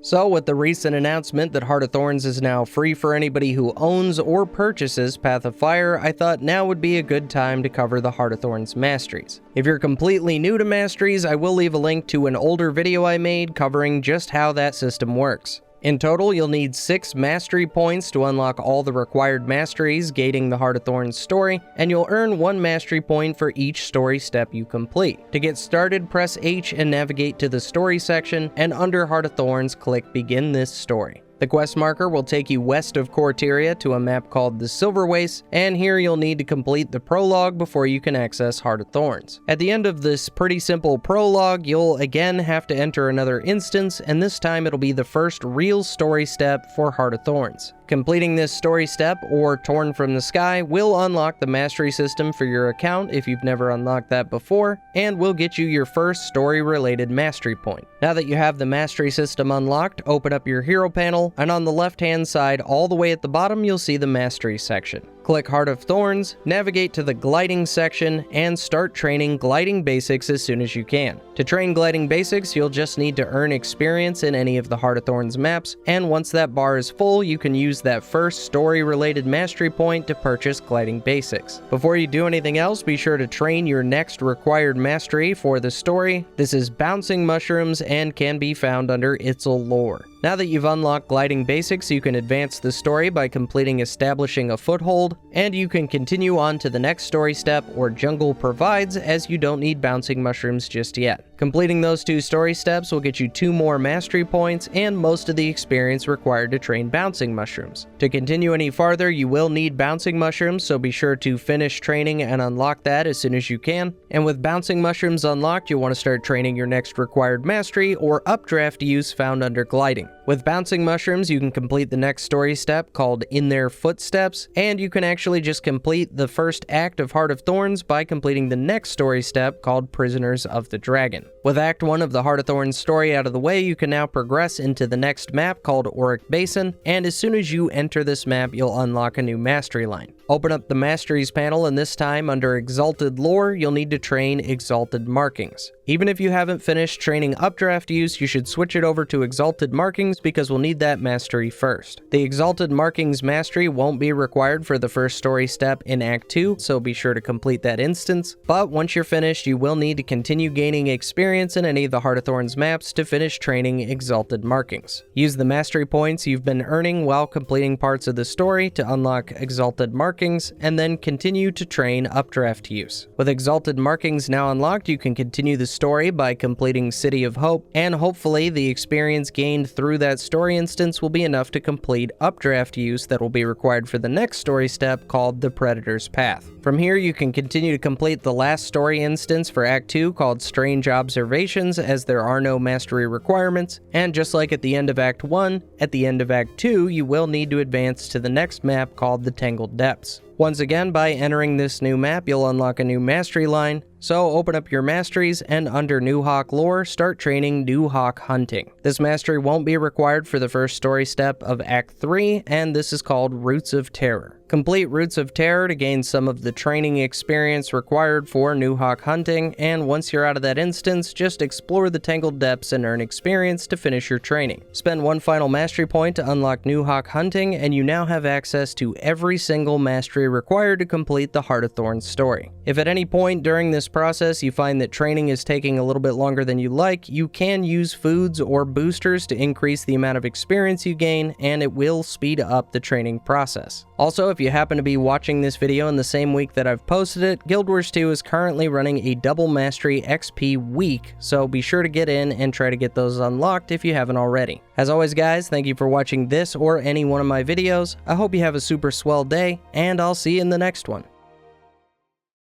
So with the recent announcement that Heart of Thorns is now free for anybody who owns or purchases Path of Fire, I thought now would be a good time to cover the Heart of Thorns Masteries. If you're completely new to Masteries, I will leave a link to an older video I made covering just how that system works. In total, you'll need 6 mastery points to unlock all the required masteries gating the Heart of Thorns story, and you'll earn 1 mastery point for each story step you complete. To get started, press H and navigate to the story section, and under Heart of Thorns, click Begin This Story. The quest marker will take you west of Corteria to a map called the Silver Waste, and here you'll need to complete the prologue before you can access Heart of Thorns. At the end of this pretty simple prologue, you'll again have to enter another instance, and this time it'll be the first real story step for Heart of Thorns. Completing this story step, or Torn from the Sky, will unlock the mastery system for your account if you've never unlocked that before, and will get you your first story-related mastery point. Now that you have the mastery system unlocked, open up your hero panel, and on the left-hand side, all the way at the bottom, you'll see the mastery section. Click Heart of Thorns, navigate to the gliding section, and start training gliding basics as soon as you can. To train gliding basics, you'll just need to earn experience in any of the Heart of Thorns maps, and once that bar is full, you can use that first story-related mastery point to purchase gliding basics. Before you do anything else, be sure to train your next required mastery for the story. This is Bouncing Mushrooms and can be found under Itzel Lore. Now that you've unlocked gliding basics, you can advance the story by completing Establishing a Foothold, and you can continue on to the next story step, or Jungle Provides, as you don't need bouncing mushrooms just yet. Completing those 2 story steps will get you 2 more mastery points and most of the experience required to train bouncing mushrooms. To continue any farther, you will need bouncing mushrooms, so be sure to finish training and unlock that as soon as you can. And with bouncing mushrooms unlocked, you'll want to start training your next required mastery, or updraft use, found under gliding. With bouncing mushrooms, you can complete the next story step called In Their Footsteps, and you can actually just complete the first act of Heart of Thorns by completing the next story step called Prisoners of the Dragon. With Act 1 of the Heart of Thorns story out of the way, you can now progress into the next map called Auric Basin, and as soon as you enter this map, you'll unlock a new mastery line. Open up the Masteries panel, and this time, under Exalted Lore, you'll need to train Exalted Markings. Even if you haven't finished training Updraft use, you should switch it over to Exalted Markings because we'll need that mastery first. The Exalted Markings mastery won't be required for the first story step in Act 2, so be sure to complete that instance, but once you're finished, you will need to continue gaining experience in any of the Heart of Thorns maps to finish training Exalted Markings. Use the mastery points you've been earning while completing parts of the story to unlock Exalted Markings, and then continue to train Updraft use. With Exalted Markings now unlocked, you can continue the story by completing City of Hope, and hopefully the experience gained through that story instance will be enough to complete Updraft use that will be required for the next story step called The Predator's Path. From here, you can continue to complete the last story instance for Act 2 called Strange Observations, as there are no mastery requirements, and just like at the end of Act 1, at the end of Act 2, you will need to advance to the next map called The Tangled Depths. Once again, by entering this new map, you'll unlock a new mastery line, so open up your masteries and under New Hawk Lore, start training New Hawk Hunting. This mastery won't be required for the first story step of Act 3, and this is called Roots of Terror. Complete Roots of Terror to gain some of the training experience required for New Hawk Hunting, and once you're out of that instance, just explore the Tangled Depths and earn experience to finish your training. Spend 1 final mastery point to unlock New Hawk Hunting, and you now have access to every single mastery required to complete the Heart of Thorns story. If at any point during this process you find that training is taking a little bit longer than you like, you can use foods or boosters to increase the amount of experience you gain, and it will speed up the training process. Also, if you happen to be watching this video in the same week that I've posted it, Guild Wars 2 is currently running a double mastery XP week, so be sure to get in and try to get those unlocked if you haven't already. As always guys, thank you for watching this or any one of my videos. I hope you have a super swell day, and I'll see you in the next one.